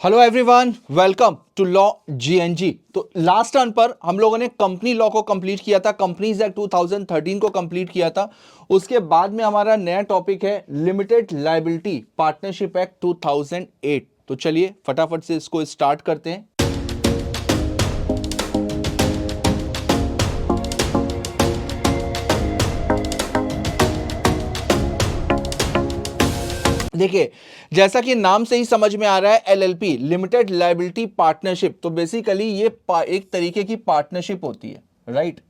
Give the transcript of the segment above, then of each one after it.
Hello everyone, welcome to law GNG. तो last turn पर हम लोगों ने कंपनी लॉ को कंप्लीट किया था, कंपनीज एक्ट 2013 को कंप्लीट किया था। उसके बाद में हमारा नया टॉपिक है लिमिटेड लायबिलिटी पार्टनरशिप एक्ट 2008। तो चलिए फटाफट से इसको स्टार्ट करते हैं। देखिए, जैसा कि नाम से ही समझ में आ रहा है, एलएलपी लिमिटेड लायबिलिटी पार्टनरशिप, तो बेसिकली ये एक तरीके की पार्टनरशिप होती है, राइट।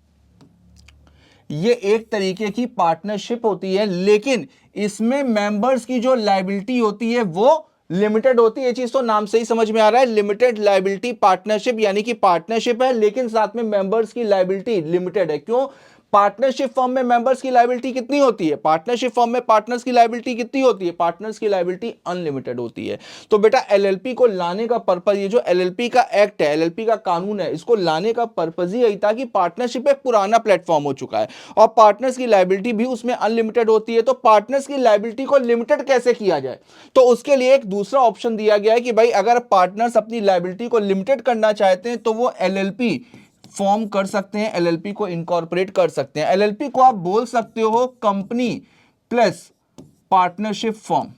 ये एक तरीके की पार्टनरशिप होती है, लेकिन इसमें मेंबर्स की जो लायबिलिटी होती है वो लिमिटेड होती है। ये चीज तो नाम से ही समझ में आ रहा है, लिमिटेड लायबिलिटी पार्टनरशिप, यानी कि पार्टनरशिप है लेकिन साथ में मेंबर्स की लायबिलिटी लिमिटेड है। क्यों? पार्टनरशिप फॉर्म में मेंबर्स की लायबिलिटी कितनी होती है? पार्टनरशिप फॉर्म में पार्टनर्स की लायबिलिटी कितनी होती है? पार्टनर्स की लायबिलिटी अनलिमिटेड होती है। तो बेटा एलएलपी को लाने का पर्पज, ये जो एलएलपी का एक्ट है, एलएलपी का कानून है, इसको लाने का पर्पज ही यही था कि पार्टनरशिप एक पुराना प्लेटफॉर्म हो चुका है और पार्टनर्स की लायबिलिटी भी उसमें अनलिमिटेड होती है। तो पार्टनर्स की लायबिलिटी को लिमिटेड कैसे किया जाए? तो उसके लिए एक दूसरा ऑप्शन दिया गया है कि भाई अगर पार्टनर्स अपनी लायबिलिटी को लिमिटेड करना चाहते हैं तो वो एलएलपी फॉर्म कर सकते हैं, एलएलपी को इनकॉर्पोरेट कर सकते हैं। एलएलपी को आप बोल सकते हो कंपनी प्लस पार्टनरशिप फॉर्म,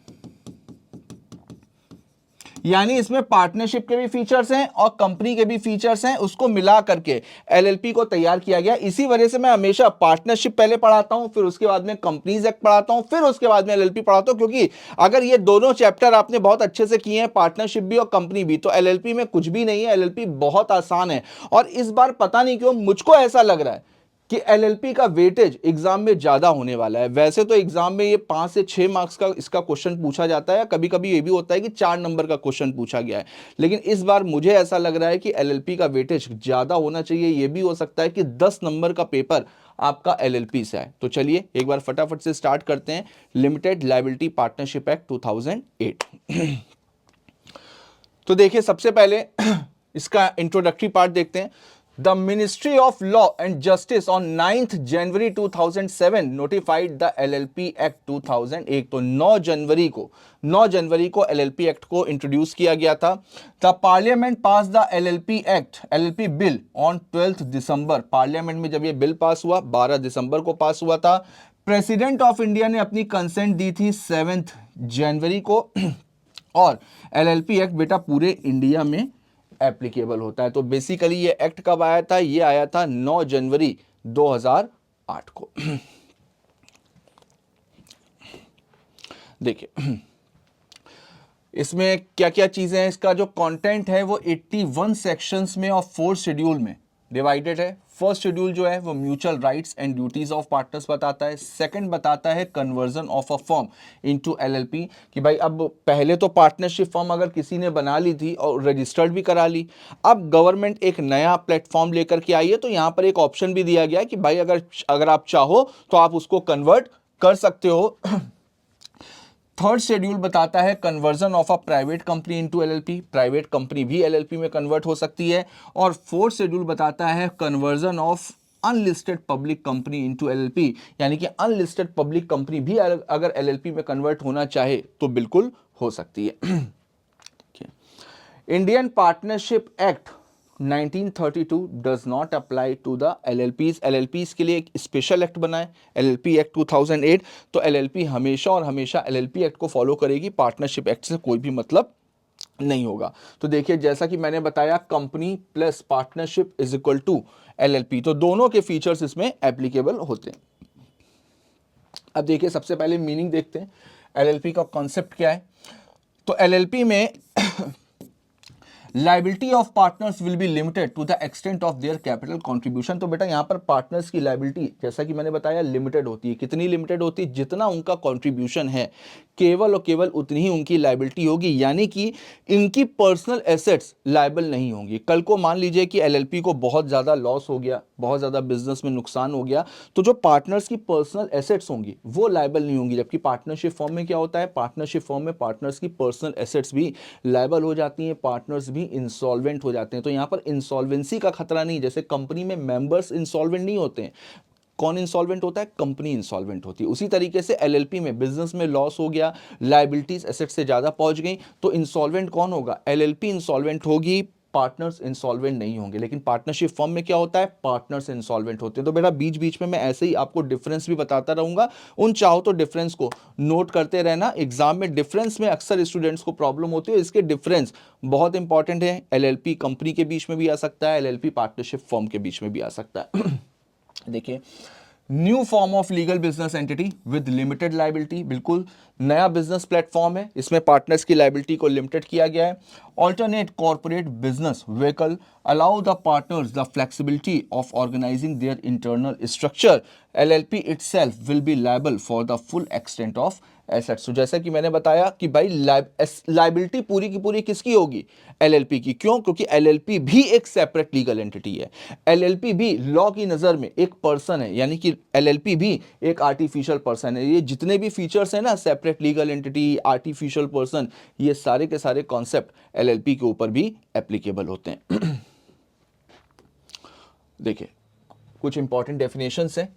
यानी इसमें पार्टनरशिप के भी फीचर्स हैं और कंपनी के भी फीचर्स हैं, उसको मिला करके एलएलपी को तैयार किया गया। इसी वजह से मैं हमेशा पार्टनरशिप पहले पढ़ाता हूं, फिर उसके बाद में कंपनीज एक्ट पढ़ाता हूं, फिर उसके बाद में एलएलपी पढ़ाता हूं, क्योंकि अगर ये दोनों चैप्टर आपने बहुत अच्छे से किए हैं, पार्टनरशिप भी और कंपनी भी, तो एलएलपी में कुछ भी नहीं है, एलएलपी बहुत आसान है। और इस बार पता नहीं क्यों मुझको ऐसा लग रहा है कि एलएलपी का वेटेज एग्जाम में ज्यादा होने वाला है। वैसे तो एग्जाम में ये 5 से 6 मार्क्स का इसका क्वेश्चन पूछा जाता है, कभी कभी ये भी होता है कि 4 नंबर का क्वेश्चन पूछा गया है, लेकिन इस बार मुझे ऐसा लग रहा है कि एलएलपी का वेटेज ज्यादा होना चाहिए। ये भी हो सकता है कि 10 नंबर का पेपर आपका एलएलपी से है। तो चलिए एक बार फटाफट से स्टार्ट करते हैं लिमिटेड लायबिलिटी पार्टनरशिप एक्ट 2008। तो देखिए सबसे पहले इसका इंट्रोडक्टरी पार्ट देखते हैं। The Ministry of Law and Justice on 9th January 2007 notified the LLP Act 2001। तो 9 जनवरी को LLP एक्ट को इंट्रोड्यूस किया गया था। The Parliament passed the LLP Act, LLP bill on 12th December. Parliament में जब ये बिल पास हुआ 12 दिसंबर को पास हुआ था। प्रेसिडेंट ऑफ इंडिया ने अपनी कंसेंट दी थी 7th जनवरी को। और एलएलपी एक्ट बेटा पूरे इंडिया में एप्लीकेबल होता है। तो बेसिकली ये एक्ट कब आया था? ये आया था 9 जनवरी 2008 को। देखिए इसमें क्या क्या चीजें हैं, इसका जो कंटेंट है वो 81 सेक्शंस में और 4 शेड्यूल में डिवाइडेड है। फर्स्ट शेड्यूल जो है वो mutual rights and duties of partners बताता है। सेकंड बताता है conversion of a firm into LLP, कि भाई अब पहले तो पार्टनरशिप फर्म अगर किसी ने बना ली थी और रजिस्टर्ड भी करा ली, अब गवर्नमेंट एक नया प्लेटफॉर्म लेकर के आई है, तो यहां पर एक ऑप्शन भी दिया गया है कि भाई अगर आप चाहो तो आप उसको कन्वर्ट कर सकते हो। थर्ड शेड्यूल बताता है conversion of a private company into LLP, private company भी एलएलपी में कन्वर्ट हो सकती है। और फोर्थ शेड्यूल बताता है conversion of unlisted public company into LLP, यानी कि अनलिस्टेड पब्लिक कंपनी भी अगर एलएलपी में कन्वर्ट होना चाहे तो बिल्कुल हो सकती है। Indian partnership act 1932 does not apply to the LLPs. LLPs के लिए एक स्पेशल एक्ट बना है, एलएलपी एक्ट 2008। तो एलएलपी हमेशा और हमेशा एलएलपी एक्ट को फॉलो करेगी, पार्टनरशिप एक्ट से कोई भी मतलब नहीं होगा। तो देखिए जैसा कि मैंने बताया, company plus partnership is equal to LLP, तो दोनों के फीचर्स इसमें एप्लीकेबल होते हैं। अब देखिए सबसे पहले मीनिंग देखते हैं, एलएलपी का कॉन्सेप्ट क्या है। तो एलएलपी में liability of partners will be limited to the extent of their capital contribution. तो बेटा यहां पर पार्टनर्स की लाइबिलिटी जैसा कि मैंने बताया लिमिटेड होती है। कितनी लिमिटेड होती है? जितना उनका कंट्रीब्यूशन है केवल और केवल उतनी ही उनकी लाइबिलिटी होगी, यानी कि इनकी पर्सनल एसेट्स लायबल नहीं होंगी। कल को मान लीजिए कि एलएलपी को बहुत ज़्यादा लॉस हो गया, बहुत ज़्यादा बिजनेस में नुकसान हो गया, तो जो पार्टनर्स की पर्सनल एसेट्स होंगी वो लायबल नहीं होंगी। जबकि पार्टनरशिप फॉर्म में क्या होता है? पार्टनरशिप फॉर्म में पार्टनर्स की पर्सनल एसेट्स भी लायबल हो जाती हैं, पार्टनर्स भी इंसॉल्वेंट हो जाते हैं। तो यहाँ पर इंसॉल्वेंसी का खतरा नहीं, जैसे कंपनी में मेंबर्स इंसॉल्वेंट नहीं होते हैं, कौन इंसॉल्वेंट होता है? कंपनी इंसॉल्वेंट होती है। उसी तरीके से एलएलपी में बिजनेस में लॉस हो गया, लायबिलिटीज एसेट से ज्यादा पहुंच गई, तो इंसॉल्वेंट कौन होगा? एलएलपी इंसॉल्वेंट होगी, पार्टनर्स इंसॉल्वेंट नहीं होंगे। लेकिन पार्टनरशिप फर्म में क्या होता है? पार्टनर्स इंसॉल्वेंट होते हैं। तो बेटा बीच बीच में मैं ऐसे ही आपको डिफरेंस भी बताता रहूंगा, उन चाहो तो डिफरेंस को नोट करते रहना। एग्जाम में डिफरेंस में अक्सर स्टूडेंट्स को प्रॉब्लम होती है, इसके डिफरेंस बहुत इंपॉर्टेंट है। एलएलपी कंपनी के बीच में भी आ सकता है, एलएलपी पार्टनरशिप फर्म के बीच में भी आ सकता है। देखिए, new form of legal business entity with limited liability, बिल्कुल नया बिजनेस प्लेटफॉर्म है, इसमें पार्टनर्स की लाइबिलिटी को लिमिटेड किया गया है। Alternate corporate business vehicle allow the partners the flexibility of organising their internal structure, LLP itself will be liable for the full extent of assets. तो जैसा कि मैंने बताया कि भाई लाइबिलिटी पूरी की पूरी किसकी होगी? एलएलपी की। क्यों? क्योंकि एलएलपी भी एक सेपरेट लीगल एंटिटी है, एलएलपी भी लॉ की नजर में एक पर्सन है, यानी कि एलएलपी भी एक आर्टिफिशियल पर्सन है। ये जितने भी फीचर्स हैं ना, separate legal entity, artificial person, ये सारे के सारे कॉन्सेप्ट एलएलपी के ऊपर भी एप्लीकेबल होते हैं। देखिए, कुछ इंपॉर्टेंट डेफिनेशंस हैं।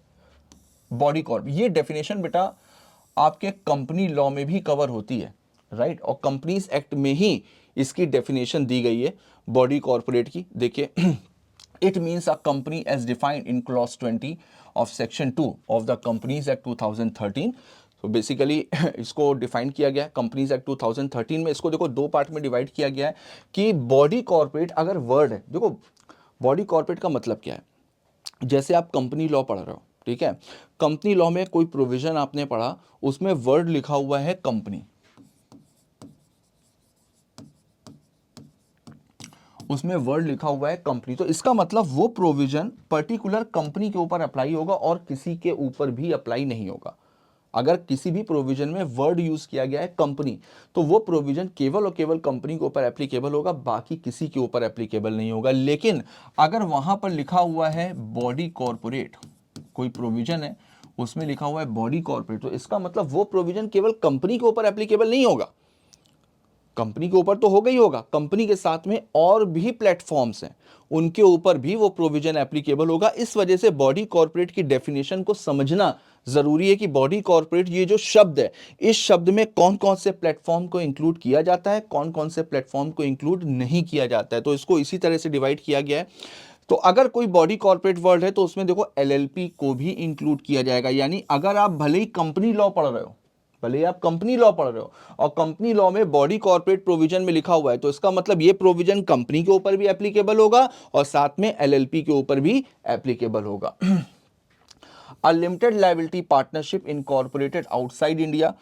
बॉडी कॉर्प, ये डेफिनेशन बेटा आपके कंपनी लॉ में भी कवर होती है, राइट, और कंपनीज एक्ट में ही इसकी डेफिनेशन दी गई है बॉडी कॉर्पोरेट की। देखिए, it means a company as defined in clause 20 of section 2 of the companies act 2013। तो बेसिकली इसको डिफाइन किया गया है कंपनीज एक्ट 2013 में। इसको देखो दो पार्ट में डिवाइड किया गया है कि बॉडी कॉर्पोरेट अगर वर्ड है, देखो बॉडी कॉर्पोरेट का मतलब क्या है? जैसे आप कंपनी लॉ पढ़ रहे हो, ठीक है, कंपनी लॉ में कोई प्रोविजन आपने पढ़ा, उसमें वर्ड लिखा हुआ है कंपनी, उसमें वर्ड लिखा हुआ है कंपनी, तो इसका मतलब वो प्रोविजन पर्टिकुलर कंपनी के ऊपर अप्लाई होगा और किसी के ऊपर भी अप्लाई नहीं होगा। अगर किसी भी प्रोविजन में वर्ड यूज किया गया है कंपनी, तो वो प्रोविजन केवल और केवल कंपनी के ऊपर एप्लीकेबल होगा, बाकी किसी के ऊपर एप्लीकेबल नहीं होगा। लेकिन अगर वहां पर लिखा हुआ है बॉडी कॉर्पोरेट, कोई प्रोविजन है उसमें लिखा हुआ है बॉडी कॉर्पोरेट, तो इसका मतलब वो प्रोविजन केवल कंपनी के ऊपर एप्लीकेबल नहीं होगा। कंपनी के ऊपर तो होगा ही होगा, कंपनी के साथ में और भी प्लेटफॉर्म्स हैं, उनके ऊपर भी वो प्रोविजन एप्लीकेबल होगा। इस वजह से बॉडी कॉर्पोरेट की डेफिनेशन को समझना जरूरी है कि बॉडी कॉर्पोरेट ये जो शब्द है, इस शब्द में कौन कौन से प्लेटफॉर्म को इंक्लूड किया जाता है, कौन कौन से प्लेटफॉर्म को इंक्लूड नहीं किया जाता है। तो इसको इसी तरह से डिवाइड किया गया है। तो अगर कोई बॉडी कॉर्पोरेट वर्ड है तो उसमें देखो एलएलपी को भी इंक्लूड किया जाएगा। यानी अगर आप भले ही कंपनी लॉ पढ़ रहे हो, भले आप कंपनी लॉ पढ़ रहे हो और कंपनी लॉ में बॉडी कॉर्पोरेट प्रोविजन में लिखा हुआ है, तो इसका मतलब ये प्रोविजन कंपनी के ऊपर भी एप्लीकेबल होगा और साथ में एलएलपी के ऊपर भी एप्लीकेबल होगा। A limited liability partnership incorporated outside India.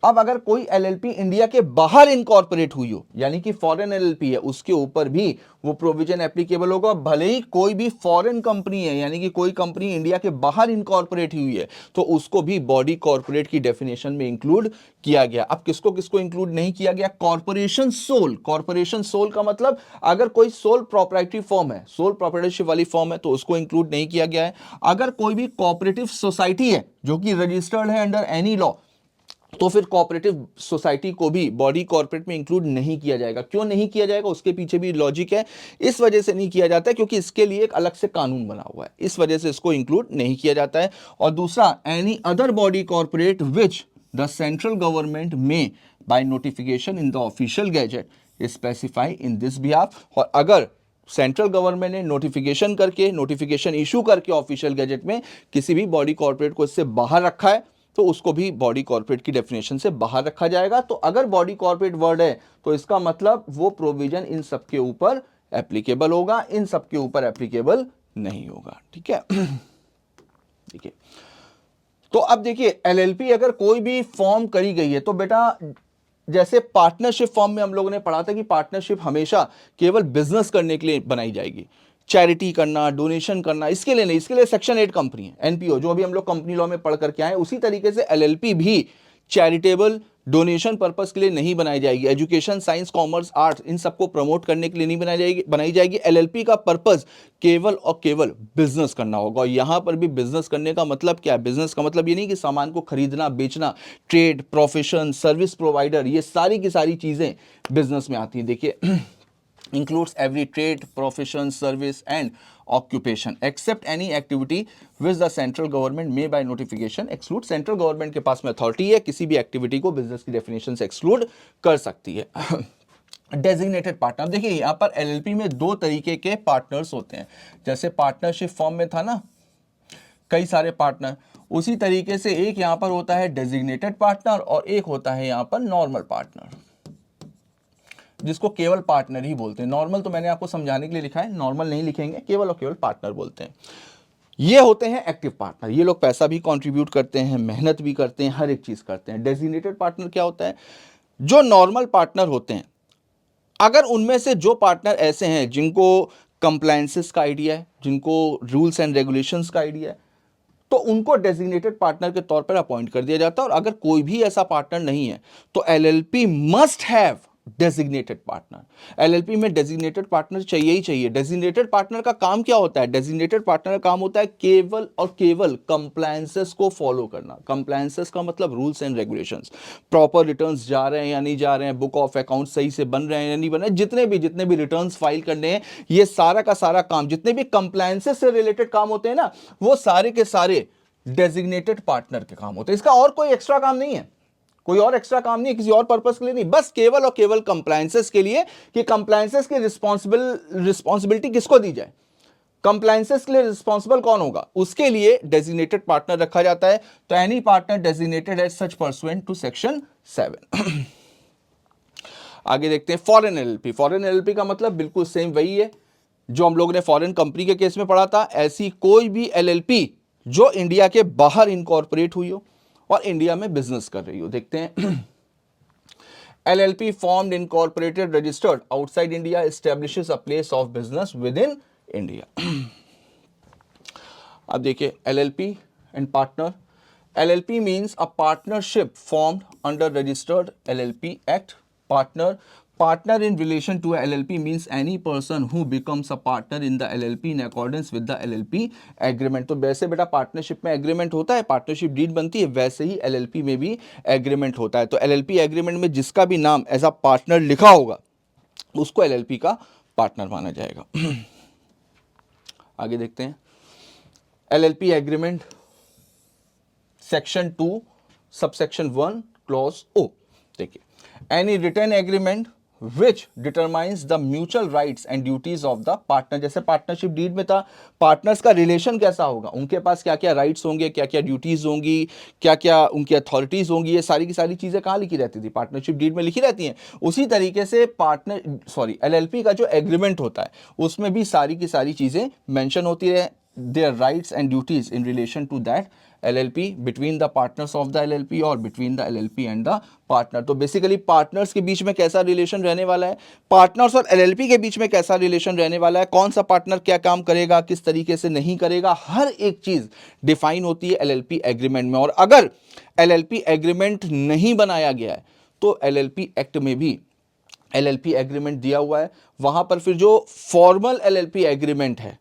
अब अगर कोई एलएलपी इंडिया के बाहर इनकॉर्पोरेट हुई हो, यानी कि फॉरेन एलएलपी है, उसके ऊपर भी वो प्रोविजन एप्लीकेबल होगा। भले ही कोई भी फॉरेन कंपनी है, यानी कि कोई कंपनी इंडिया के बाहर इनकॉर्पोरेट हुई है, तो उसको भी बॉडी कॉर्पोरेट की डेफिनेशन में इंक्लूड किया गया। अब किसको किसको इंक्लूड नहीं किया गया? Corporation soul. कॉर्पोरेशन सोल का मतलब अगर कोई सोल प्रॉपर्टी फॉर्म है, सोल प्रॉपर्टीशिप वाली फॉर्म है, तो उसको इंक्लूड नहीं किया गया है। अगर कोई भी कोऑपरेटिव सोसाइटी है जो कि रजिस्टर्ड है अंडर एनी लॉ, तो फिर कोऑपरेटिव सोसाइटी को भी बॉडी कॉर्पोरेट में इंक्लूड नहीं किया जाएगा। क्यों नहीं किया जाएगा? उसके पीछे भी लॉजिक है। इस वजह से नहीं किया जाता है क्योंकि इसके लिए एक अलग से कानून बना हुआ है, इस वजह से इसको इंक्लूड नहीं किया जाता है। और दूसरा, any other body corporate which the central government may by notification in the official gazette specify in this behalf. और अगर सेंट्रल गवर्नमेंट ने नोटिफिकेशन इशू करके ऑफिशियल गैजेट में किसी भी बॉडी कॉर्पोरेट को इससे बाहर रखा है, तो उसको भी बॉडी कॉर्पोरेट की डेफिनेशन से बाहर रखा जाएगा। तो अगर बॉडी कॉर्पोरेट वर्ड है तो इसका मतलब वो प्रोविजन इन सब के ऊपर एप्लीकेबल होगा, इन सब के ऊपर एप्लीकेबल नहीं होगा। ठीक है, देखिए, तो अब देखिए एलएलपी अगर कोई भी फॉर्म करी गई है, तो बेटा जैसे पार्टनरशिप फॉर्म में हम लोगों ने पढ़ा था कि पार्टनरशिप हमेशा केवल बिजनेस करने के लिए बनाई जाएगी, चैरिटी करना, डोनेशन करना, इसके लिए नहीं। इसके लिए सेक्शन 8 कंपनी है, एनपीओ, जो अभी हम लोग कंपनी लॉ में पढ़ करके आए। उसी तरीके से एलएलपी भी चैरिटेबल डोनेशन पर्पस के लिए नहीं बनाई जाएगी। एजुकेशन, साइंस, कॉमर्स, आर्ट्स, इन सबको प्रमोट करने के लिए नहीं बनाई जाएगी। एलएलपी का पर्पस केवल और केवल बिजनेस करना होगा। और यहां पर भी बिजनेस करने का मतलब क्या है? बिजनेस का मतलब ये नहीं कि सामान को खरीदना, बेचना, ट्रेड, प्रोफेशन, सर्विस प्रोवाइडर, ये सारी की सारी चीजें बिजनेस में आती हैं। देखिए includes every trade, profession, service and occupation except any activity which the central government may by notification exclude. Central government के पास में अथॉरिटी है किसी भी एक्टिविटी को बिजनेस की डेफिनेशन से एक्सक्लूड कर सकती है. डेजिग्नेटेड पार्टनर, देखिए यहां पर एलएलपी में दो तरीके के पार्टनर्स होते हैं. जैसे पार्टनरशिप फॉर्म में था ना कई सारे पार्टनर, उसी तरीके से एक यहां पर होता है डेजिग्नेटेड पार्टनर और एक होता है यहां पर नॉर्मल पार्टनर, जिसको केवल पार्टनर ही बोलते हैं. नॉर्मल तो मैंने आपको समझाने के लिए लिखा है, नॉर्मल नहीं लिखेंगे, केवल और केवल पार्टनर बोलते हैं. ये होते हैं एक्टिव पार्टनर. ये लोग पैसा भी कंट्रीब्यूट करते हैं, मेहनत भी करते हैं, हर एक चीज करते हैं. डेजिग्नेटेड पार्टनर क्या होता है? जो नॉर्मल पार्टनर होते हैं, अगर उनमें से जो पार्टनर ऐसे हैं जिनको कंप्लायंसेस का आइडिया है, जिनको रूल्स एंड रेगुलेशंस का आइडिया है, तो उनको डेजिग्नेटेड पार्टनर के तौर पर अपॉइंट कर दिया जाता है. और अगर कोई भी ऐसा पार्टनर नहीं है तो LLP must have designated partner. LLP में डेजिग्नेटेड पार्टनर चाहिए ही चाहिए. डेजिग्नेटेड पार्टनर का काम क्या होता है? डेजिग्नेटेड पार्टनर का काम होता है केवल और केवल कंप्लायंसेस को फॉलो करना. कंप्लायंसेस का मतलब rules and regulations, proper returns जा रहे हैं या नहीं जा रहे हैं, बुक ऑफ अकाउंट सही से बन रहे हैं या नहीं बन रहे हैं, जितने भी रिटर्न्स फाइल करने हैं, ये सारा का सारा काम, जितने भी कंप्लायंसेस से रिलेटेड काम होते हैं ना, वो सारे के सारे डेजिग्नेटेड पार्टनर के काम होते हैं. इसका और कोई एक्स्ट्रा काम नहीं है, कोई और एक्स्ट्रा काम नहीं है, किसी और पर्पस के लिए नहीं, बस केवल और केवल कंप्लायंसेस के लिए कि कंप्लायंसेस की रिस्पॉन्सिबिलिटी किसको दी जाए, कंप्लायंसेस के लिए रिस्पॉन्सिबल कौन होगा, उसके लिए डेजिग्नेटेड पार्टनर रखा जाता है. तो any partner designated as such pursuant to section 7. आगे देखते हैं फॉरेन एलएलपी. फॉरेन एलएलपी का मतलब बिल्कुल सेम वही है जो हम लोगों ने फॉरेन कंपनी के केस में पढ़ा था. ऐसी कोई भी एलएलपी जो इंडिया के बाहर इनकॉर्पोरेट हुई हो और इंडिया में बिजनेस कर रही हो. देखते हैं LLP formed incorporated registered outside India establishes a place of business with in India. अब देखिए LLP and partner. LLP means a partnership formed under registered LLP act. Partner in relation to a LLP means any person who becomes a partner in the LLP in accordance with the LLP agreement. तो वैसे बेटा partnership में agreement होता है, partnership deed बनती है, वैसे ही LLP में भी एग्रीमेंट होता है. तो LLP एग्रीमेंट में जिसका भी नाम एज अ पार्टनर लिखा होगा उसको LLP का पार्टनर माना जाएगा. आगे देखते हैं LLP agreement section 2 subsection 1 clause O. देखिए any return agreement which determines the mutual rights and duties of the partner. जैसे पार्टनरशिप डीड में था, पार्टनर्स का रिलेशन कैसा होगा, उनके पास क्या क्या राइट्स होंगे, क्या क्या ड्यूटीज होंगी, क्या क्या उनकी अथॉरिटीज होंगी, ये सारी की सारी चीजें कहाँ लिखी रहती थी, पार्टनरशिप डीड में लिखी रहती हैं. उसी तरीके से एलएलपी का जो एग्रीमेंट होता है उसमें भी सारी की सारी चीजें मेंशन होती है, their rights and duties in relation to that LLP between the partners of the LLP और between the LLP and the partner. तो बेसिकली पार्टनर्स के बीच में कैसा रिलेशन रहने वाला है, पार्टनर्स और LLP के बीच में कैसा रिलेशन रहने वाला है, कौन सा पार्टनर क्या काम करेगा, किस तरीके से नहीं करेगा, हर एक चीज डिफाइन होती है LLP एग्रीमेंट में. और अगर LLP एग्रीमेंट नहीं बनाया गया है तो LLP एक्ट में भी LLP एग्रीमेंट दिया हुआ है, वहां पर फिर जो फॉर्मल LLP एग्रीमेंट है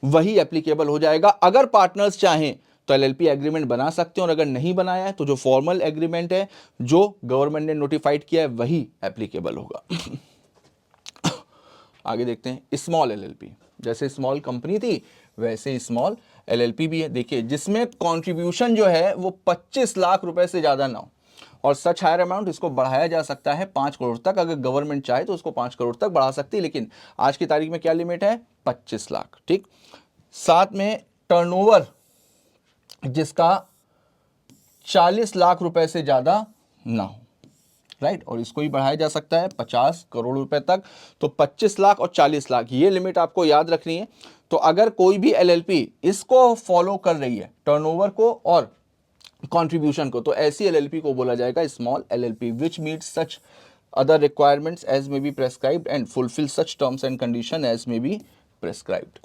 वही एप्लीकेबल हो जाएगा. अगर पार्टनर्स चाहें तो एलएलपी एग्रीमेंट बना सकते हैं और अगर नहीं बनाया है तो जो फॉर्मल एग्रीमेंट है जो गवर्नमेंट ने नोटिफाइड किया है वही एप्लीकेबल होगा. आगे देखते हैं स्मॉल एलएलपी. जैसे स्मॉल कंपनी थी वैसे स्मॉल एलएलपी भी है. देखिए जिसमें कंट्रीब्यूशन जो है वो 25 लाख रुपए से ज्यादा ना हो और सच हायर अमाउंट, इसको बढ़ाया जा सकता है 5 करोड़ तक. अगर गवर्नमेंट चाहे तो उसको 5 करोड़ तक बढ़ा सकती है, लेकिन आज की तारीख में क्या लिमिट है, 25 लाख. ठीक. साथ में टर्नओवर जिसका 40 लाख रुपए से ज्यादा ना हो, राइट, और इसको ही बढ़ाया जा सकता है 50 करोड़ रुपए तक. तो 25 लाख और 40 लाख ये लिमिट आपको याद रखनी है. तो अगर कोई भी एलएलपी इसको फॉलो कर रही है, टर्नओवर को और कंट्रीब्यूशन को, तो ऐसी एलएलपी को बोला जाएगा small LLP which meets such other requirements as may be prescribed and fulfil such terms and condition as may be prescribed.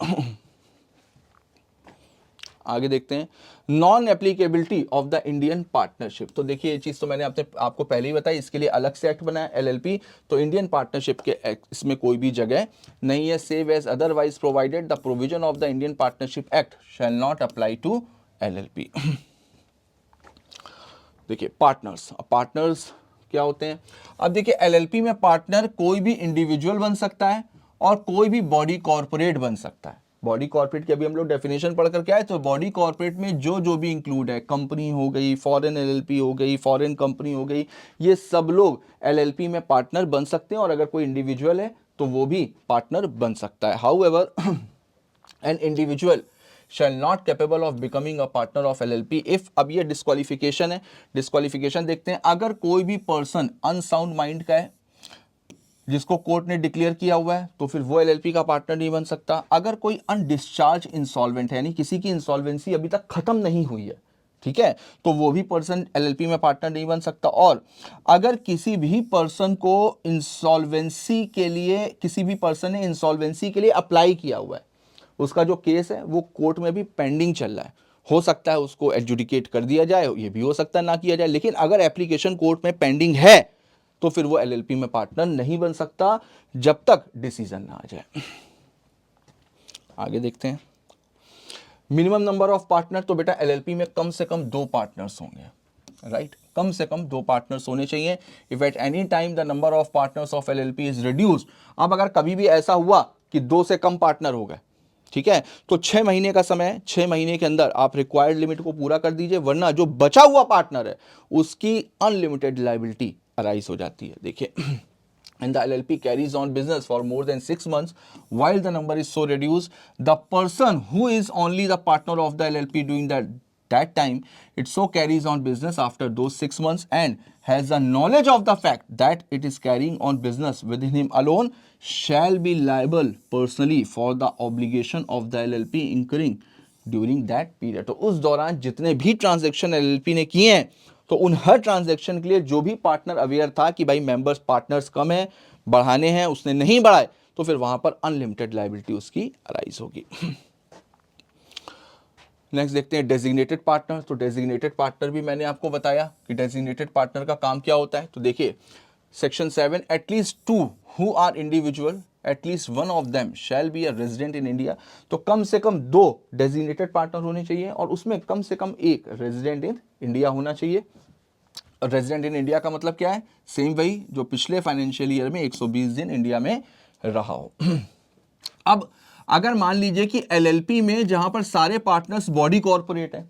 आगे देखते हैं non applicability of the Indian partnership. तो देखिए ये चीज तो मैंने आपको पहले ही बताई, इसके लिए अलग से एक्ट बना है एलएलपी. तो इंडियन पार्टनरशिप के इसमें कोई भी जगह नहीं है. Save as otherwise provided the provision of the Indian partnership act shall not apply to LLP. देखिए पार्टनर्स क्या होते हैं. अब देखिए एलएलपी में पार्टनर कोई भी इंडिविजुअल बन सकता है और कोई भी बॉडी कॉर्पोरेट बन सकता है। बॉडी कॉर्पोरेट की अभी हम लोग डेफिनेशन पढ़कर क्या है, तो बॉडी कॉर्पोरेट में जो भी इंक्लूड है, कंपनी हो गई, फॉरेन एलएलपी हो गई, फॉरेन कंपनी हो गई, ये सब लोग एलएलपी में पार्टनर बन सकते हैं, और अगर कोई इंडिविजुअल है तो वो भी पार्टनर बन सकता है। However an individual shall not capable of becoming a partner of LLP if, अब ये डिस्क्वालिफिकेशन है, डिस्क्वालिफिकेशन देखते हैं। अगर कोई भी पर्सन अनसाउंड माइंड का है, जिसको कोर्ट ने डिक्लेयर किया हुआ है, तो फिर वो एलएलपी का पार्टनर नहीं बन सकता। अगर कोई अनडिस्चार्ज इंसॉल्वेंट है, यानी किसी की इंसॉल्वेंसी अभी तक खत्म नहीं हुई है, ठीक है, तो वो भी पर्सन एलएलपी में पार्टनर नहीं बन सकता। और अगर किसी भी पर्सन को इंसॉल्वेंसी के लिए, किसी भी पर्सन ने इंसॉल्वेंसी के लिए अप्लाई किया हुआ है, उसका जो केस है वो कोर्ट में भी पेंडिंग चल रहा है, हो सकता है उसको एडजुडिकेट कर दिया जाए, ये भी हो सकता है ना किया जाए, लेकिन अगर एप्लीकेशन कोर्ट में पेंडिंग है तो फिर वो एलएलपी में पार्टनर नहीं बन सकता जब तक डिसीजन ना आ जाए। आगे देखते हैं, मिनिमम नंबर ऑफ पार्टनर, तो बेटा एलएलपी में कम से कम 2 पार्टनर्स होंगे, राइट, कम से कम 2 पार्टनर्स होने चाहिए। If at any time the number of partners of LLP is reduced, अब अगर कभी भी ऐसा हुआ कि 2 से कम पार्टनर हो गए, ठीक है, तो 6 महीने का समय, 6 महीने के अंदर आप रिक्वायर्ड लिमिट को पूरा कर दीजिए, वरना जो बचा हुआ पार्टनर है उसकी अनलिमिटेड लायबिलिटी अराइज हो जाती है। देखिए, and the LLP carries on business for more than 6 months, while the number is so reduced, the person who is only the partner of the LLP during that time, it so carries on business after those 6 months and has the knowledge of the fact that it is carrying on business within him alone, shall be liable personally for the obligation of the LLP incurring during that period। तो उस दौरान जितने भी transaction LLP ने किए हैं, तो उन हर ट्रांजैक्शन के लिए जो भी पार्टनर अवेयर था कि भाई मेंबर्स पार्टनर्स कम है, बढ़ाने हैं, उसने नहीं बढ़ाए, तो फिर वहां पर अनलिमिटेड लायबिलिटी उसकी अराइज होगी। नेक्स्ट देखते हैं डेजिग्नेटेड पार्टनर। तो डेजिग्नेटेड पार्टनर भी मैंने आपको बताया कि डेजिग्नेटेड पार्टनर का काम क्या होता है। तो देखिए section 7, at least 2 who are individual, at least 1 of them shall be a resident in India. तो कम से कम 2 डेजिग्नेटेड पार्टनर होने चाहिए और उसमें कम से कम 1 रेजिडेंट इन इंडिया होना चाहिए। रेजिडेंट इन इंडिया का मतलब क्या है, सेम वही जो पिछले फाइनेंशियल ईयर में 120 दिन इंडिया में रहा हो। अब अगर मान लीजिए कि एलएलपी में जहां पर सारे पार्टनर्स बॉडी कॉर्पोरेट है,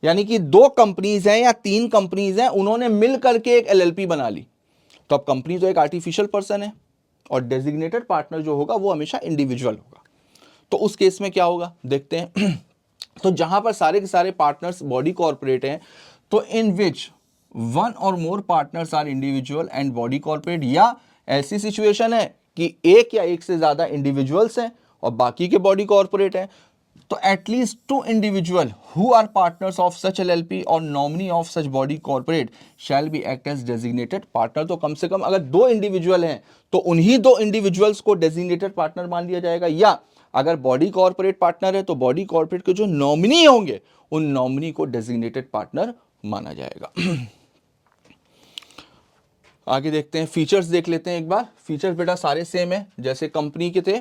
यानी कि 2 कंपनीज हैं या 3 कंपनीज हैं, उन्होंने मिल करके एक एलएलपी बना ली, तो अब कंपनी तो एक आर्टिफिशियल पर्सन है और डेजिग्नेटेड पार्टनर जो होगा वो हमेशा इंडिविजुअल होगा। तो उस केस में क्या होगा देखते हैं। तो जहां पर सारे के सारे पार्टनर्स बॉडी कॉर्पोरेट हैं, तो इन which 1 or more partners are individual and body corporate, या ऐसी सिचुएशन है कि एक या एक से ज्यादा इंडिविजुअल्स हैं और बाकी के बॉडी कॉर्पोरेट हैं, तो at least 2 individual who are partners of such LLP और nominee of such body corporate shall be act as designated partner. तो कम से कम अगर 2 इंडिविजुअल हैं तो उन्हीं 2 इंडिविजुअल्स को डेजिग्नेटेड पार्टनर मान लिया जाएगा, या अगर बॉडी कॉर्पोरेट पार्टनर है तो बॉडी कॉर्पोरेट के जो नॉमिनी होंगे उन नॉमिनी को डेजिग्नेटेड पार्टनर माना जाएगा। आगे देखते हैं, फीचर्स देख लेते हैं एक बार। फीचर्स बेटा सारे सेम है जैसे कंपनी के थे,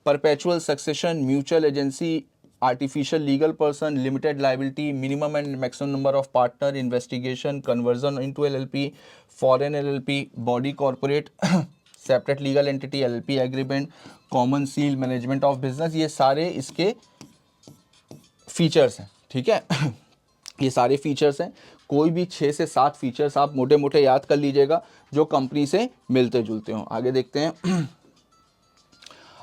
perpetual succession, mutual agency, artificial legal person, limited liability, minimum and maximum number of partner, investigation, conversion into LLP, foreign LLP, body corporate, separate legal entity, LLP agreement, common seal, management of business, ये सारे इसके features हैं, ठीक है। ये सारे features हैं, कोई भी 6 से 7 फीचर्स आप मोटे मोटे याद कर लीजिएगा जो कंपनी से मिलते जुलते हो। आगे देखते हैं।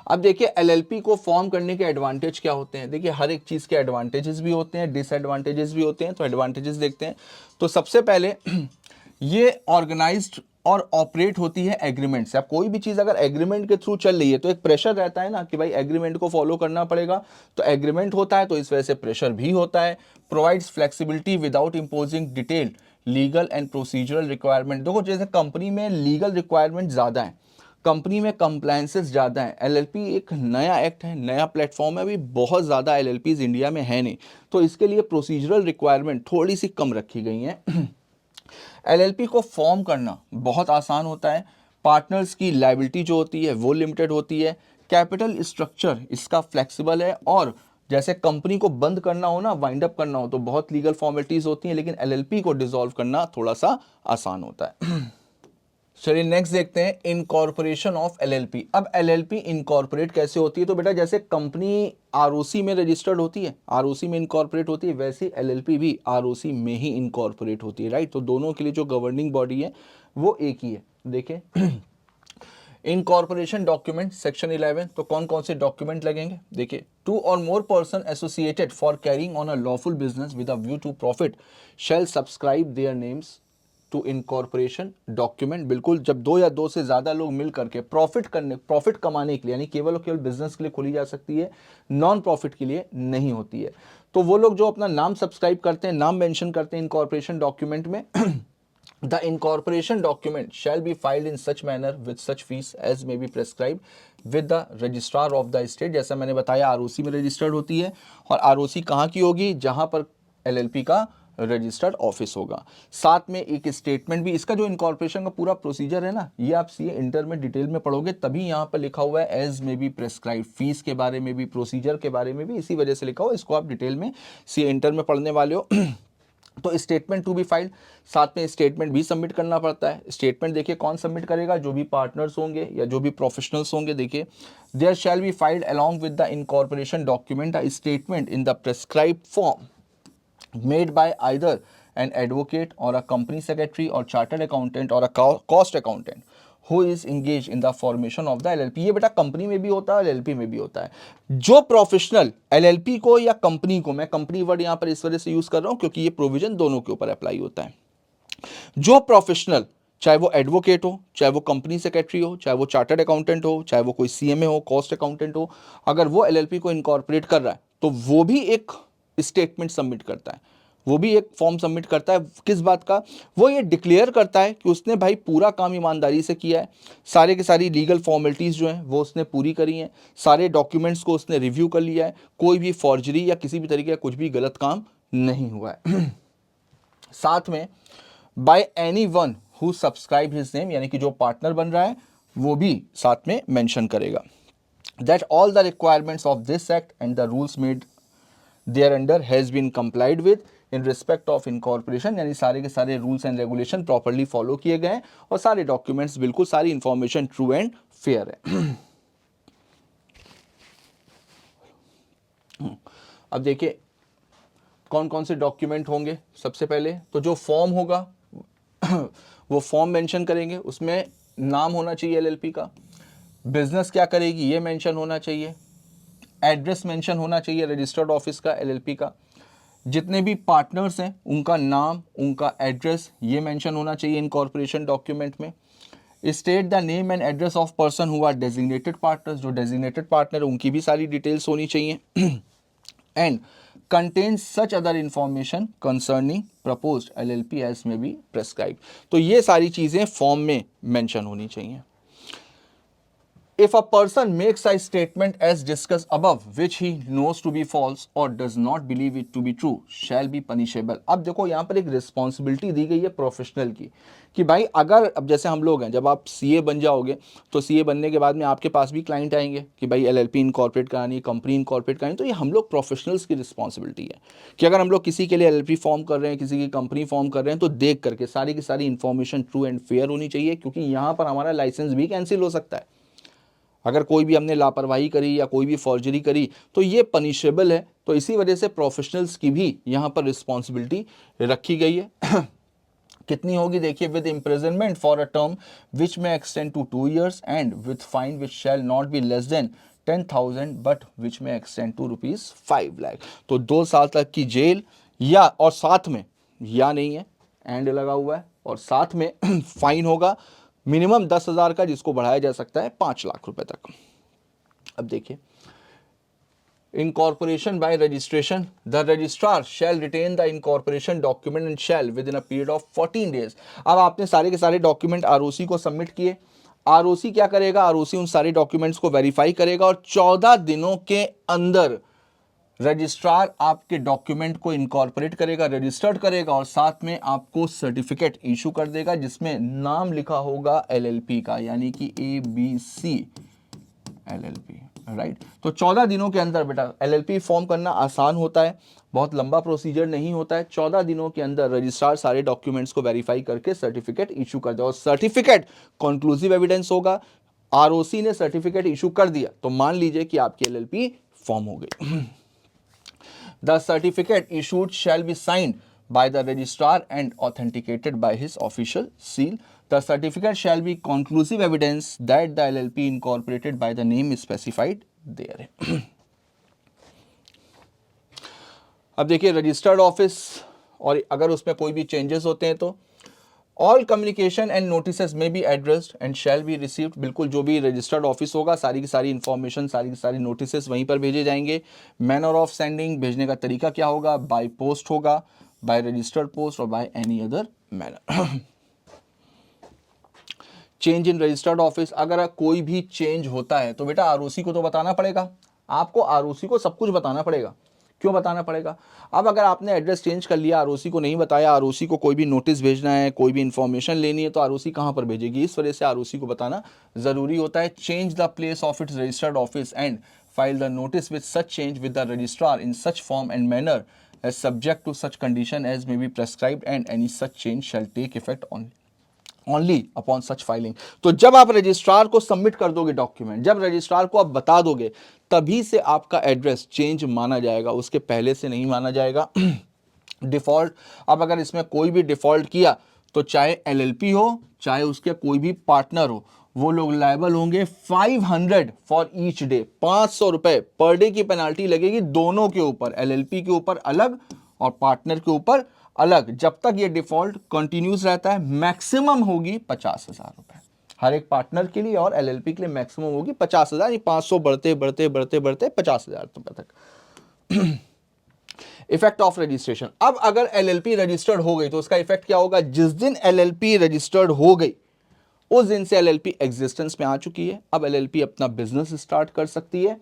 अब देखिए एलएलपी को फॉर्म करने के एडवांटेज क्या होते हैं। देखिए हर एक चीज़ के एडवांटेजेस भी होते हैं, डिसएडवांटेजेस भी होते हैं। तो एडवांटेजेस देखते हैं। तो सबसे पहले ये ऑर्गेनाइज्ड और ऑपरेट होती है एग्रीमेंट से। अब कोई भी चीज़ अगर एग्रीमेंट के थ्रू चल रही है तो एक प्रेशर रहता है ना कि भाई एग्रीमेंट को फॉलो करना पड़ेगा, तो एग्रीमेंट होता है तो इस वजह से प्रेशर भी होता है। Provides flexibility without imposing detail legal and procedural requirement. देखो जैसे कंपनी में लीगल रिक्वायरमेंट ज़्यादा है, कंपनी में कंप्लायंसेस ज़्यादा है। एलएलपी एक नया एक्ट है, नया प्लेटफॉर्म है, अभी बहुत ज़्यादा एलएलपीज इंडिया में है नहीं, तो इसके लिए प्रोसीजरल रिक्वायरमेंट थोड़ी सी कम रखी गई हैं। एलएलपी को फॉर्म करना बहुत आसान होता है। पार्टनर्स की लायबिलिटी जो होती है वो लिमिटेड होती है। कैपिटल स्ट्रक्चर इसका फ्लेक्सिबल है, और जैसे कंपनी को बंद करना हो ना, वाइंड अप करना हो, तो बहुत लीगल फॉर्मेलिटीज होती हैं, लेकिन एलएलपी को डिसॉल्व करना थोड़ा सा आसान होता है। चलिए नेक्स्ट देखते हैं इनकॉर्पोरेशन ऑफ एलएलपी। अब एलएलपी इनकॉर्पोरेट कैसे होती है? तो बेटा जैसे कंपनी आरओसी में रजिस्टर्ड होती है, आरओसी में इनकॉर्पोरेट होती है, वैसे एलएलपी भी आरओसी में ही इनकॉर्पोरेट होती है, राइट। तो दोनों के लिए जो गवर्निंग बॉडी है वो एक ही है। देखिए इनकॉर्पोरेशन डॉक्यूमेंट सेक्शन 11, तो कौन कौन से डॉक्यूमेंट लगेंगे? देखिए, 2 और more person associated for carrying on a lawful business with a view to profit shall subscribe their names to incorporation document. बिल्कुल, जब 2 या 2 से ज्यादा लोग मिल करके प्रॉफिट कमाने के लिए, यानी केवल और केवल बिजनेस के लिए खोली जा सकती है, नॉन प्रॉफिट के लिए नहीं होती है। तो वो लोग जो अपना नाम सब्सक्राइब करते हैं, नाम मेंशन करते हैं इनकॉर्पोरेशन डॉक्यूमेंट में The incorporation document shall be filed in such manner with such fees as may be prescribed with the registrar of the state। जैसा मैंने बताया आरओसी में रजिस्टर्ड होती है, और आरओसी कहाँ की होगी? जहां पर एलएलपी का रजिस्टर्ड ऑफिस होगा। साथ में एक स्टेटमेंट भी, इसका जो इनकॉर्पोरेशन का पूरा प्रोसीजर है ना, ये आप सीए इंटर में डिटेल में पढ़ोगे, तभी यहाँ पर लिखा हुआ है एज में बी प्रेस्क्राइब। फीस के बारे में भी, प्रोसीजर के बारे में भी इसी वजह से लिखा हुआ, इसको आप डिटेल में सीए इंटर में पढ़ने वाले हो। तो स्टेटमेंट टू बी फाइल्ड, साथ में स्टेटमेंट भी सबमिट करना पड़ता है। स्टेटमेंट देखिए कौन सबमिट करेगा? जो भी पार्टनर्स होंगे या जो भी प्रोफेशनल्स होंगे। देखिए, there shall be filed along with the incorporation document a statement in the prescribed form made by either an advocate or a company secretary or chartered accountant or a cost accountant who is engage in the formation of the LLP. ये बेटा company में भी होता है, LLP में भी होता है। जो प्रोफेशनल एलएलपी को या कंपनी को, मैं कंपनी वर्ड यहां पर इस वजह से यूज कर रहा हूं क्योंकि ये प्रोविजन दोनों के ऊपर अप्लाई होता है। जो प्रोफेशनल, चाहे वो एडवोकेट हो, चाहे वो कंपनी सेक्रेटरी हो, चाहे वो चार्टर्ड अकाउंटेंट हो, चाहे वो कोई सीएमए हो, कॉस्ट अकाउंटेंट हो, अगर वो एलएलपी को इनकॉर्पोरेट कर रहा है तो वो भी एक स्टेटमेंट सबमिट करता है, वो भी एक फॉर्म सबमिट करता है। किस बात का? वो ये डिक्लेयर करता है कि उसने भाई पूरा काम ईमानदारी से किया है, सारे के सारी लीगल फॉर्मेलिटीज़ जो हैं वो उसने पूरी करी हैं, सारे डॉक्यूमेंट्स को उसने रिव्यू कर लिया है, कोई भी फॉर्जरी या किसी भी तरीके का कुछ भी गलत काम नहीं हुआ है। साथ में by any one who subscribe his name, यानी कि जो पार्टनर बन रहा है वो भी साथ में मेंशन करेगा that all the requirements of this act and the rules made thereunder has been complied with in respect of incorporation, यानी सारे के सारे rules and regulation properly follow किए गए हैं और सारे डॉक्यूमेंट्स, बिल्कुल सारी इंफॉर्मेशन ट्रू एंड फेयर है। अब देखिए कौन कौन से डॉक्यूमेंट होंगे। सबसे पहले तो जो फॉर्म होगा वो फॉर्म मेंशन करेंगे, उसमें नाम होना चाहिए एलएलपी का, बिजनेस क्या करेगी ये मेंशन होना चाहिए, एड्रेस मेंशन होना चाहिए रजिस्टर्ड ऑफिस का एलएलपी का, जितने भी पार्टनर्स हैं उनका नाम, उनका एड्रेस ये मेंशन होना चाहिए इनकॉर्पोरेशन डॉक्यूमेंट में। State the name and address of person who are designated partners, जो डेजिग्नेटेड पार्टनर उनकी भी सारी डिटेल्स होनी चाहिए। And contains such other information concerning proposed LLP as may be prescribed। तो ये सारी चीजें फॉर्म में मेंशन होनी चाहिए। If a person makes a statement as discussed above which he knows to be false or does not believe it to be true shall be punishable। अब देखो यहाँ पर एक रिस्पॉन्सिबिलिटी दी गई है प्रोफेशनल की कि भाई अगर, अब जैसे हम लोग हैं, जब आप सीए बन जाओगे तो सीए बनने के बाद में आपके पास भी क्लाइंट आएंगे कि भाई एलएलपी इनकॉर्पोरेट करानी है, कंपनी इनकॉर्पोरेट करानी है, तो ये हम लोग प्रोफेशनल्स की रिस्पॉन्सिबिलिटी है कि अगर हम लोग किसी के लिए एलएलपी फॉर्म कर रहे हैं, किसी की कंपनी फॉर्म कर रहे हैं, तो देख करके सारी की सारी इन्फॉर्मेशन ट्रू एंड फेयर होनी चाहिए, क्योंकि यहाँ पर हमारा लाइसेंस भी कैंसिल हो सकता है अगर कोई भी हमने लापरवाही करी या कोई भी फॉर्जरी करी, तो ये पनिशेबल है। तो इसी वजह से प्रोफेशनल्स की भी यहाँ पर रिस्पॉन्सिबिलिटी रखी गई है। कितनी होगी देखिए, with imprisonment for a term which may extend to 2 years and with fine which shall not be less than 10,000 but which may extend to ₹5 lakh. तो 2 साल तक की जेल, या और साथ में, या नहीं है एंड लगा हुआ है, और साथ में फाइन होगा मिनिमम 10,000 का, जिसको बढ़ाया जा सकता है 5 लाख रुपए तक। अब देखिए, incorporation by registration, the registrar shall retain the incorporation document and shall within a period of 14 days। अब आपने सारे के सारे डॉक्यूमेंट आरओसी को सबमिट किए, आरओसी क्या करेगा? आरओसी उन सारे डॉक्यूमेंट्स को वेरीफाई करेगा और 14 दिनों के अंदर रजिस्ट्रार आपके डॉक्यूमेंट को इनकॉर्पोरेट करेगा, रजिस्टर्ड करेगा और साथ में आपको सर्टिफिकेट इशू कर देगा जिसमें नाम लिखा होगा एलएलपी का, यानी कि ABC LLP। राइट। तो 14 दिनों के अंदर बेटा एलएलपी फॉर्म करना आसान होता है, बहुत लंबा प्रोसीजर नहीं होता है। 14 दिनों के अंदर रजिस्ट्रार सारे डॉक्यूमेंट्स को वेरीफाई करके सर्टिफिकेट इशू कर दे, और सर्टिफिकेट कंक्लूसिव एविडेंस होगा। आरओसी ने सर्टिफिकेट इशू कर दिया तो मान लीजिए कि आपकी एलएलपी फॉर्म हो गई। The certificate issued shall be signed by the registrar and authenticated by his official seal. The certificate shall be conclusive evidence that the LLP incorporated by the name is specified there. अब देखिए registered office, और अगर उसमें कोई भी changes होते हैं तो ऑल कम्युनिकेशन एंड नोटिसेस में be addressed and shall be received. बिल्कुल जो भी रजिस्टर्ड ऑफिस होगा सारी की सारी इंफॉर्मेशन, सारी की सारी नोटिसेस वहीं पर भेजे जाएंगे। मैनर ऑफ सेंडिंग, भेजने का तरीका क्या होगा, बाय पोस्ट होगा, बाय रजिस्टर्ड पोस्ट और by any other manner. Change in registered office, अगर कोई भी चेंज होता है तो बेटा आरओसी को तो बताना पड़ेगा, आपको आरओसी को सब कुछ बताना पड़ेगा। क्यों बताना पड़ेगा? अब अगर आपने एड्रेस चेंज कर लिया, आरओसी को नहीं बताया, आरओसी को कोई भी नोटिस भेजना है, कोई भी इंफॉर्मेशन लेनी है, तो आरओसी कहां पर भेजेगी? इस वजह से आरओसी को बताना जरूरी होता है। Change the place of its registered office and file the notice with such change with the registrar in such form and manner as subject to such condition as may be prescribed and any such change shall take effect only upon such filing। तो जब आप registrar को submit कर दोगे document, जब registrar को आप बता दोगे, तभी से आपका एड्रेस चेंज माना जाएगा, उसके पहले से नहीं माना जाएगा। डिफॉल्ट, अब अगर इसमें कोई भी डिफॉल्ट किया तो चाहे एलएलपी हो चाहे उसके कोई भी पार्टनर हो, वो लोग लायबल होंगे 500 फॉर ईच डे। 500 रुपए पर डे की पेनाल्टी लगेगी दोनों के ऊपर, एलएलपी के ऊपर अलग और पार्टनर के ऊपर अलग, जब तक ये डिफॉल्ट कंटिन्यूस रहता है। मैक्सिमम होगी 50,000 रुपए हर एक पार्टनर के लिए, और एलएलपी के लिए मैक्सिमम होगी 50,000। 500 बढ़ते बढ़ते बढ़ते बढ़ते 50,000 रुपए तक। इफेक्ट ऑफ रजिस्ट्रेशन, अब अगर एलएलपी रजिस्टर्ड हो गई तो उसका इफेक्ट क्या होगा? जिस दिन एलएलपी रजिस्टर्ड हो गई उस दिन से एलएलपी एग्जिस्टेंस में आ चुकी है। अब एलएलपी अपना बिजनेस स्टार्ट कर सकती है,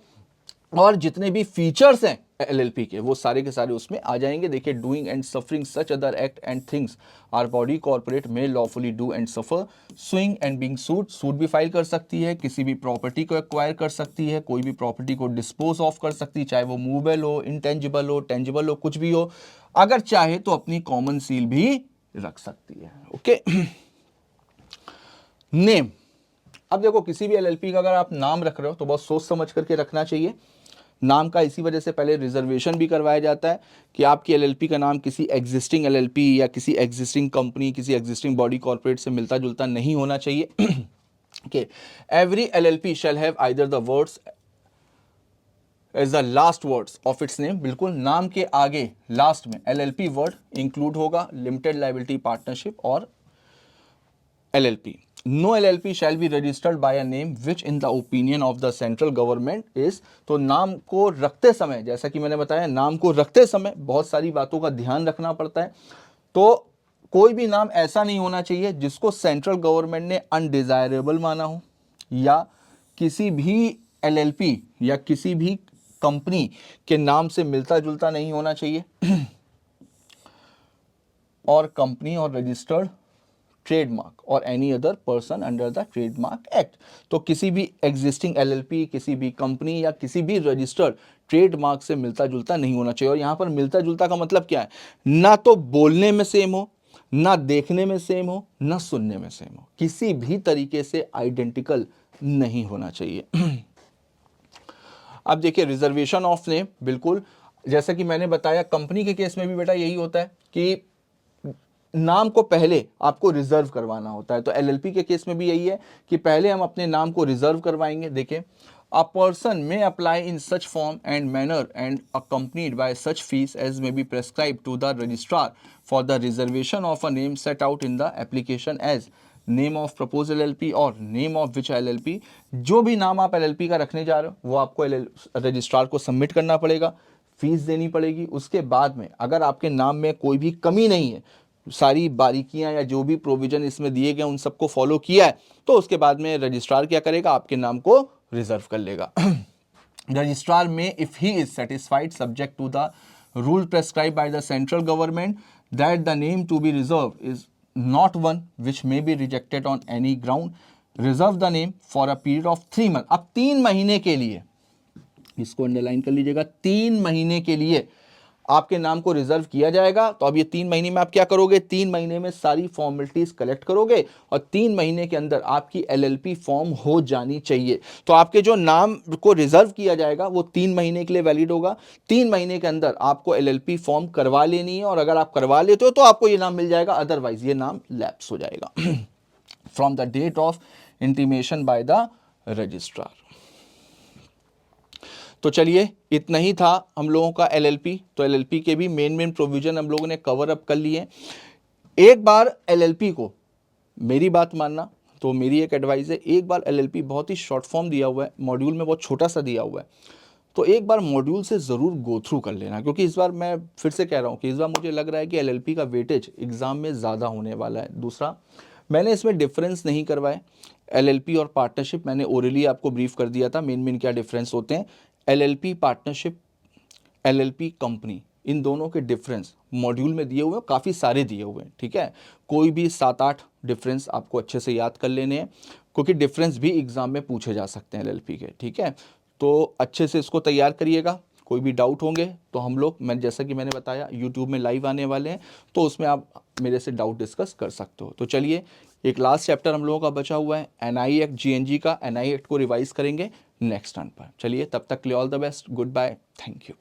और जितने भी फीचर्स हैं एलएलपी के वो सारे के सारे उसमें आ जाएंगे। देखिए, doing and suffering such other act and things are body corporate may lawfully do and suffer, suing and being sued, suit भी फाइल कर सकती है, किसी भी प्रॉपर्टी को एक्वायर कर सकती है, कोई भी प्रॉपर्टी को डिस्पोज ऑफ कर सकती है, चाहे वो मूवेबल हो, इंटेंजिबल हो, टेंजिबल हो, कुछ भी हो। अगर चाहे तो अपनी कॉमन सील भी रख सकती है। ओके। नेम, अब देखो किसी भी एलएलपी का अगर आप नाम रख रहे हो तो बहुत सोच समझ करके रखना चाहिए। नाम का इसी वजह से पहले रिजर्वेशन भी करवाया जाता है कि आपकी एलएलपी का नाम किसी एग्जिस्टिंग एलएलपी या किसी एग्जिस्टिंग कंपनी, किसी एग्जिस्टिंग बॉडी कॉर्पोरेट से मिलता जुलता नहीं होना चाहिए। Okay, every LLP shall have either the words as the last words of its name. बिल्कुल नाम के आगे लास्ट में एलएलपी वर्ड इंक्लूड होगा, लिमिटेड लायबिलिटी पार्टनरशिप और LLP. No LLP shall be registered by a name which in the opinion of the central government is। तो नाम को रखते समय, जैसा कि मैंने बताया, नाम को रखते समय बहुत सारी बातों का ध्यान रखना पड़ता है। तो कोई भी नाम ऐसा नहीं होना चाहिए जिसको सेंट्रल गवर्नमेंट ने अनडिजायरेबल माना हो, या किसी भी LLP या किसी भी कंपनी के नाम से मिलता जुलता नहीं होना चाहिए। और कंपनी और रजिस्टर्ड ट्रेडमार्क और any other person under the trademark act. तो किसी भी एग्जिस्टिंग एलएलपी, किसी भी कंपनी या किसी भी रजिस्टर्ड ट्रेडमार्क से मिलता जुलता नहीं होना चाहिए। और यहां पर मिलता जुलता का मतलब क्या है? ना तो बोलने में सेम हो, ना देखने में सेम हो, ना सुनने में सेम हो, किसी भी तरीके से आइडेंटिकल नहीं होना चाहिए। अब देखिए रिजर्वेशन ऑफ नेम, बिल्कुल जैसा कि मैंने बताया कंपनी के केस में भी बेटा यही होता है कि नाम को पहले आपको रिजर्व करवाना होता है। तो एलएलपी के केस में भी यही है कि पहले हम अपने नाम को रिजर्व करवाएंगे। देखिए, a person may apply in such form and manner and accompanied by such fees as may be prescribe to the registrar for the reservation of a name set out in the application as name of propose LLP और name of which LLP. जो भी नाम आप LLP का रखने जा रहे हो वो आपको रजिस्ट्रार को सबमिट करना पड़ेगा, फीस देनी पड़ेगी। उसके बाद में अगर आपके नाम में कोई भी कमी नहीं है, सारी बारीकियां या जो भी प्रोविजन इसमें दिए गए उन सबको फॉलो किया है, तो उसके बाद में रजिस्ट्रार क्या करेगा? आपके नाम को रिजर्व कर लेगा। Registrar may if he is satisfied subject to the rule prescribe by the central government that the name to be reserve is not one which may be rejected on any ground, reserve the name for a period of 3 month. अब 3 महीने के लिए इसको underline कर लीजिएगा। 3 महीने के लिए आपके नाम को रिजर्व किया जाएगा। तो अब ये 3 महीने में आप क्या करोगे, 3 महीने में सारी फॉर्मेलिटीज कलेक्ट करोगे और 3 महीने के अंदर आपकी एलएलपी फॉर्म हो जानी चाहिए। तो आपके जो नाम को रिजर्व किया जाएगा वो 3 महीने के लिए वैलिड होगा। 3 महीने के अंदर आपको एलएलपी फॉर्म करवा लेनी है, और अगर आप करवा लेते हो तो आपको ये नाम मिल जाएगा, अदरवाइज ये नाम लैप्स हो जाएगा from the date of intimation by the registrar. तो चलिए इतना ही था हम लोगों का एलएलपी। तो एलएलपी के भी मेन प्रोविजन हम लोगों ने कवर अप कर लिए। एक बार एलएलपी को, मेरी बात मानना, तो मेरी एक एडवाइस है, एक बार एलएलपी बहुत ही शॉर्ट फॉर्म दिया हुआ है, मॉड्यूल में बहुत छोटा सा दिया हुआ है, तो एक बार मॉड्यूल से ज़रूर गो थ्रू कर लेना, क्योंकि इस बार मैं फिर से कह रहा हूँ कि इस बार मुझे लग रहा है कि एलएलपी का वेटेज एग्ज़ाम में ज़्यादा होने वाला है। दूसरा, मैंने इसमें डिफरेंस नहीं करवाए, एलएलपी और पार्टनरशिप मैंने ओरली आपको ब्रीफ कर दिया था मेन क्या डिफरेंस होते हैं। एलएलपी पार्टनरशिप, एलएलपी कंपनी, इन दोनों के डिफरेंस मॉड्यूल में दिए हुए हैं, काफ़ी सारे दिए हुए हैं, ठीक है। कोई भी 7-8 डिफरेंस आपको अच्छे से याद कर लेने हैं, क्योंकि डिफरेंस भी एग्जाम में पूछे जा सकते हैं एलएलपी के, ठीक है। तो अच्छे से इसको तैयार करिएगा। कोई भी डाउट होंगे तो हम लोग, मैं जैसा कि मैंने बताया, यूट्यूब में लाइव आने वाले हैं, तो उसमें आप मेरे से डाउट डिस्कस कर सकते हो। तो चलिए, एक लास्ट चैप्टर हम लोगों का बचा हुआ है एनआई एक्ट जीएनजी का। एनआई एक्ट को रिवाइज करेंगे नेक्स्ट टर्न पर। चलिए, तब तक के लिए all the best, goodbye, thank you.